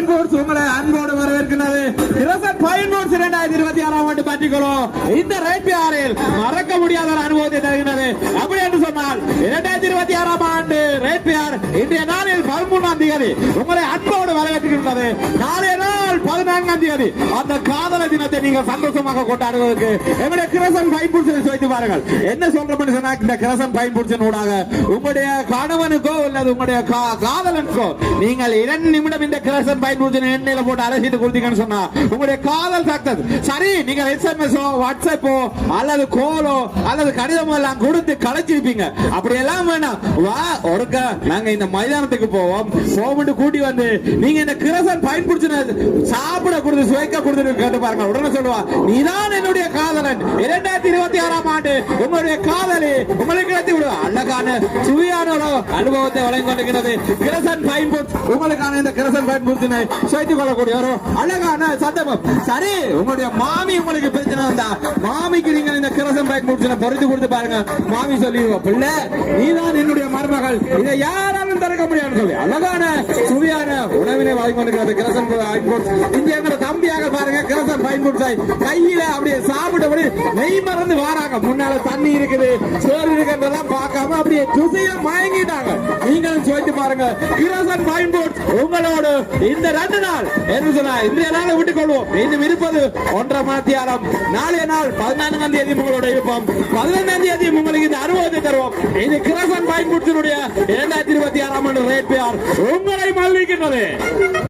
Fine ports உங்களை அன்போடு வரவேற்கிறது. கிரசன் ஃபைன் போர்ட்ஸ் 2026 ஆண்டு பற்றிக்கொள்ளும் இந்த ரேட் பேரில் மறக்க முடியாத ஒரு அனுபவத்தை தருகிறது. அப்படி என்று சொன்னால் 2026 ஆண்டு ரேட் பேர் இன்றைய நாளில் 13ஆம் தேதி உங்களை அன்போடு வரவேற்கிறது. நாளைய நாள் 14ஆம் தேதி அந்த காதல தினத்தை நீங்கள் சந்தோஷமாக கொண்டாடுவதற்கு எங்களுடைய கிரசன் ஃபைன் போர்ட்ஸ் வைத்து பாருங்கள். என்ன சொல்றோம்னு சொன்னா இந்த கிரசன் ஃபைன் போர்ட்ஸ் ஊடாக உங்களுடைய கணவனுக்கோ அல்லது உங்களுடைய காதலனுக்கோ நீங்கள் 2 நிமிடம் இந்த கிரசன் ஃபைன் போர்ட்ஸ் எண்ணெயில போட்டு அரைச்சிட்டு கொடுத்தீங்கன்னு சொன்னா உங்களுடைய காதல் சக்சஸ். சரி, நீங்க எஸ்எம்எஸ் வாட்ஸ்அப்போ அல்லது கோலோ அல்லது கடிதமோ எல்லாம் கொடுத்து கலைச்சிருப்பீங்க. அப்படி எல்லாம் வேணாம், வா ஒருக்க நாங்க இந்த மைதானத்துக்கு போவோம் கூட்டி வந்து நீங்க இந்த கிரசன் ஃபைன் போர்ட்ஸ் சாப்பிட கொடுத்து சுவைக்க கொடுத்து கேட்டு பாருங்க. உடனே சொல்லுவா, நீதான் என்னுடைய காதலன். 2026 ஆண்டு உங்களுடைய காதலி உங்களுக்கு கிடைத்து விடுவா. அழகான சுவையான ஒரு அனுபவத்தை வழங்கி கொண்டிருக்கிறது கிரசன் ஃபைன் போர்ட்ஸ். உங்களுக்கான இந்த கிரசன் ஃபைன் போர்ட்ஸ் சேர்த்துக் கொள்ளக்கூடிய ஒரு அழகான சந்தர்ப்பம். சரி, உங்களுடைய மாமி உங்களுக்கு பிரச்சனை வந்தா மாமிக்கு நீங்க இந்த கிரசன் ஃபைன் போர்ட்ஸ் பொறுத்து கொடுத்து பாருங்க. மாமி சொல்லிடுவோம், பிள்ளை நீதான் என்னுடைய மருமகள், இதை யாராலும் திறக்க முடியாது சொல்லி அழகான சுவையான உணவினை வழங்கி கொண்டிருக்கிறது கிரசன் ஃபைன் போர்ட்ஸ். இங்க எங்க தம்பியாக பாருங்க கிரசன் ஃபைன் போர்ட்ஸ் கையில அப்படியே சாப்பிட்டபடி நெய் மறந்து வாராங்க. முன்னால தண்ணி இருக்குது சோறு இருக்குன்றதெல்லாம் பார்க்காம அப்படியே ருசியா மயங்கிட்டாங்க. நீங்களும் சொல்லிட்டு பாருங்க கிரசன் ஃபைன் போர்ட்ஸ் உங்களோடு இந்த 2 நாள் என்று சொன்னா இன்றைய நாளை விட்டுக் கொள்வோம். இன்னும் இருப்பது 1.5 மணித்தியாலம். நாளைய நாள் 14ஆம் தேதி உங்களோட இருப்போம். 15ஆம் தேதி உங்களுக்கு இந்த அனுபவத்தை தருவோம். இது கிரசன் ஃபைன் போர்ட்ஸ் 2026 ஆண்டு ரேட் பேர் உங்களை மகிழ்விக்கின்றது.